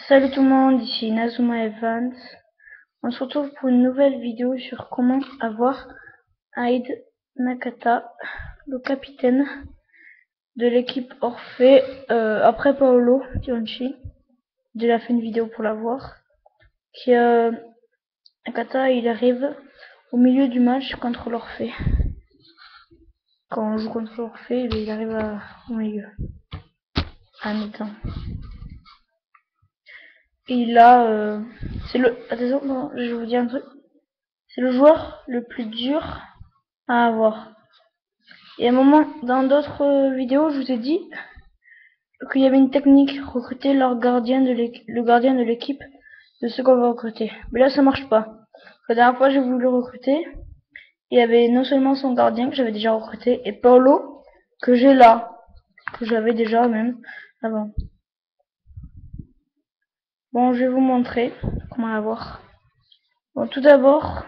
Salut tout le monde, ici Nazuma Evans. On se retrouve pour une nouvelle vidéo sur comment avoir Hyde Nakata, le capitaine de l'équipe Orphée, après Paolo Tionchi. J'ai déjà fait une vidéo pour l'avoir. Nakata, il arrive au milieu du match contre l'Orphée. Quand on joue contre l'Orphée, il arrive au milieu, à mi-temps. Et là, c'est le... Attention, non, je vais vous dire un truc. C'est le joueur le plus dur à avoir. Et à un moment, dans d'autres vidéos, je vous ai dit qu'il y avait une technique, recruter le gardien de l'équipe de ceux qu'on va recruter. Mais là, ça marche pas. La dernière fois, j'ai voulu le recruter. Il y avait non seulement son gardien que j'avais déjà recruté, et Paolo, que j'ai là, que j'avais déjà même avant. Bon, je vais vous montrer comment l'avoir. Bon, tout d'abord,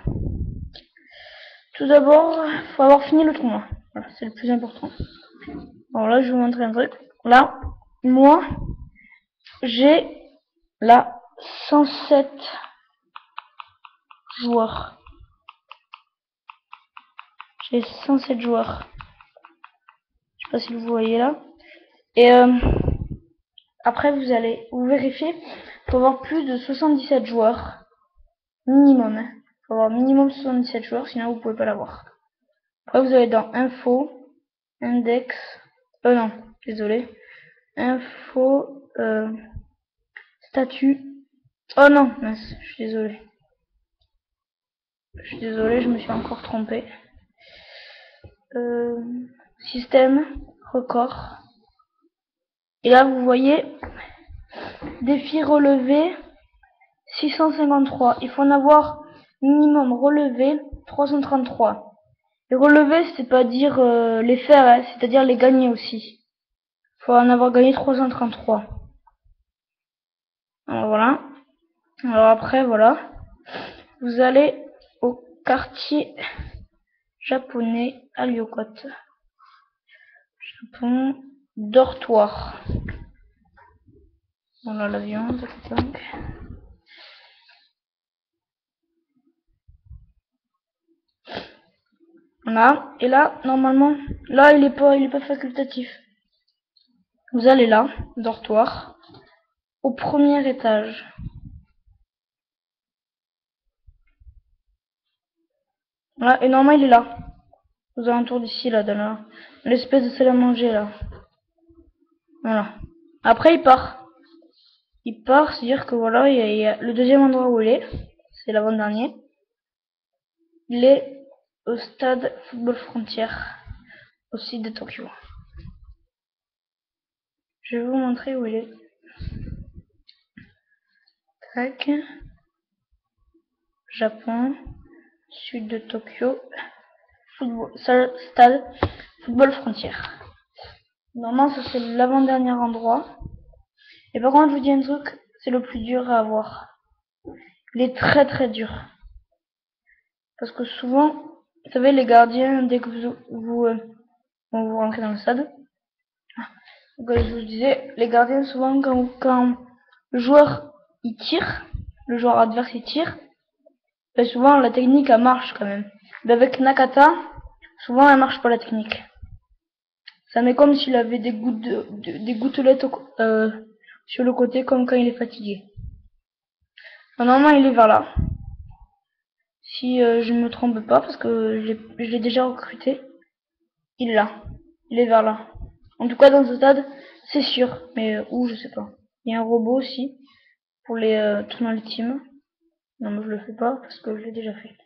faut avoir fini le tournoi. Voilà, c'est le plus important. Bon, là, je vais vous montrer un truc. Là, moi, j'ai là 107 joueurs. J'ai 107 joueurs. Je sais pas si vous voyez là. Et après, vous vérifiez. Il faut avoir plus de 77 joueurs. Minimum. Il faut avoir minimum 77 joueurs, sinon vous pouvez pas l'avoir. Après, vous allez dans Info, Index. Non, désolé. Info, Statut. Oh non, mince, je suis désolé. Je me suis encore trompé. Système, record. Et là, vous voyez, défi relevé 653. Il faut en avoir minimum relevé 333. Et relevé, c'est pas dire les faire, hein, c'est-à-dire les gagner aussi. Il faut en avoir gagné 333. Alors voilà. Alors après, voilà. Vous allez au quartier japonais à Ryokot. Japon, dortoir. Voilà la viande, donc. Voilà. Et là, normalement, là, il est pas facultatif. Vous allez là, dortoir, au premier étage. Voilà. Et normalement, il est là. Aux alentours d'ici, là, dans l'espèce de salle à manger, là. Voilà. Après, il part. Il part, c'est-à-dire que voilà, il y a le deuxième endroit où il est. C'est l'avant-dernier. Il est au stade Football Frontière, au site de Tokyo. Je vais vous montrer où il est. Tac. Japon, sud de Tokyo, stade Football Frontière. Normalement, ça c'est l'avant-dernier endroit. Et par contre, je vous dis un truc, c'est le plus dur à avoir. Il est très très dur. Parce que souvent, vous savez, les gardiens, dès que vous rentrez dans le stade, comme je vous disais, les gardiens, souvent, quand le joueur il tire, le joueur adverse il tire, ben souvent la technique elle marche quand même. Mais avec Nakata, souvent elle marche pas la technique. Ça met comme s'il avait des gouttelettes sur le côté, comme quand il est fatigué. Normalement, il est vers là. Si je ne me trompe pas, parce que je l'ai déjà recruté. Il est là. Il est vers là. En tout cas, dans ce stade, c'est sûr. Mais où, je sais pas. Il y a un robot aussi, pour les tournois ultimes. Non, mais je le fais pas, parce que je l'ai déjà fait.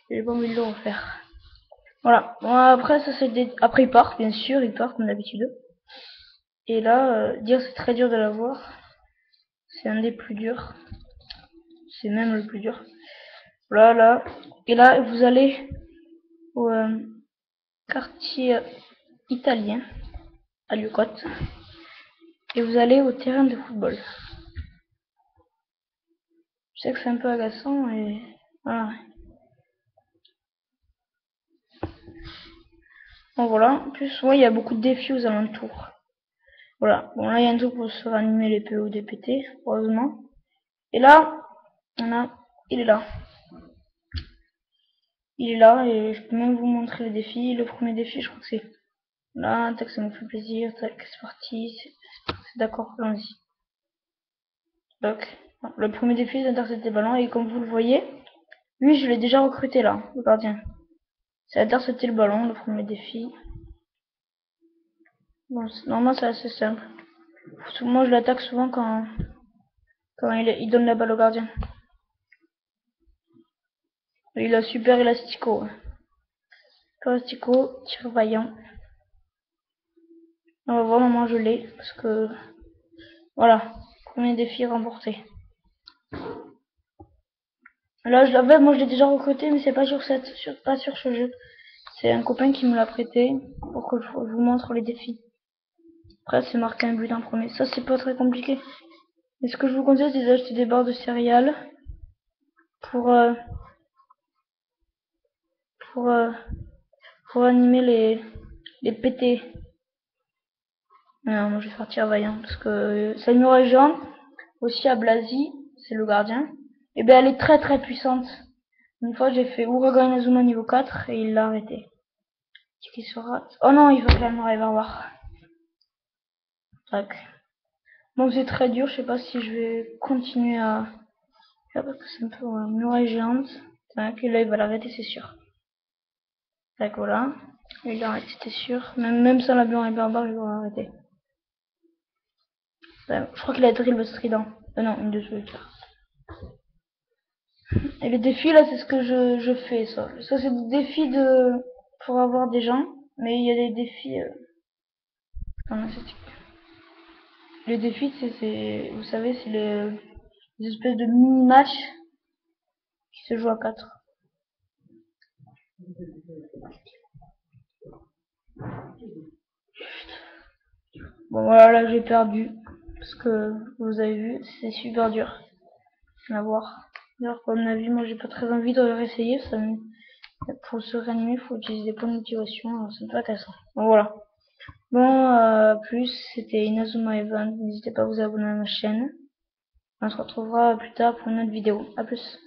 J'ai pas envie de le refaire. Voilà. Bon, après, ça c'est après, il part, bien sûr, il part, comme d'habitude. Et là, dire c'est très dur de l'avoir. C'est un des plus durs. C'est même le plus dur. Voilà. Et là, vous allez au quartier italien, à Lyokot. Et vous allez au terrain de football. Je sais que c'est un peu agaçant, et voilà. Bon, voilà. En plus, ouais, il y a beaucoup de défis aux alentours. Voilà. Bon, là, il y a un truc pour se réanimer les PO des PT, heureusement. Et là, on a, il est là. Il est là, et je peux même vous montrer les défis. Le premier défi, je crois que c'est là, tac, ça me fait plaisir, tac, c'est parti, c'est d'accord, allons-y. Donc, le premier défi, c'est d'intercepter le ballon, et comme vous le voyez, lui, je l'ai déjà recruté là, le gardien. C'est intercepter le ballon, le premier défi. Bon, normalement, c'est assez simple. Moi, je l'attaque souvent quand il donne la balle au gardien. Il a super élastico. Super élastico, tir vaillant. On va voir comment je l'ai, parce que voilà, premier défi remporté. Là, je l'avais, moi je l'ai déjà recruté, mais c'est pas pas sur ce jeu. C'est un copain qui me l'a prêté pour que je vous montre les défis. Après, c'est marqué un but en premier. Ça, c'est pas très compliqué. Et ce que je vous conseille, c'est d'acheter des barres de céréales pour, euh, pour, euh, pour animer les PT. Non, moi je vais faire tir vaillant parce que Samurai Jean, aussi à Blasi, c'est le gardien. Et ben elle est très très puissante. Une fois j'ai fait Uragan Inazuma niveau 4 et il l'a arrêté. Qui sera... Oh non, il va quand même arriver à voir. Tac. Bon, c'est très dur, je sais pas si je vais continuer à faire parce que c'est un peu une muraille géante. Tac, et là il va l'arrêter, c'est sûr. Tac, voilà. Il l'a arrêté, c'était sûr. Même sans l'avion hyperbare, il va l'arrêter. Je crois qu'il a drill le strident. Non, une de ceux Et les défis, là, c'est ce que je fais, ça. Ça, c'est des défis pour avoir des gens. Mais il y a des défis, les défis, vous savez, c'est les espèces de mini-matchs qui se jouent à 4. Bon, voilà, là, j'ai perdu. Parce que, vous avez vu, c'est super dur à voir. D'ailleurs, comme on a vu, moi, j'ai pas très envie de réessayer. Pour se réanimer, il faut utiliser des points de motivation. Alors, c'est pas cassant. Bon, voilà. Bon, plus, c'était Inazuma Event. N'hésitez pas à vous abonner à ma chaîne. On se retrouvera plus tard pour une autre vidéo. A plus.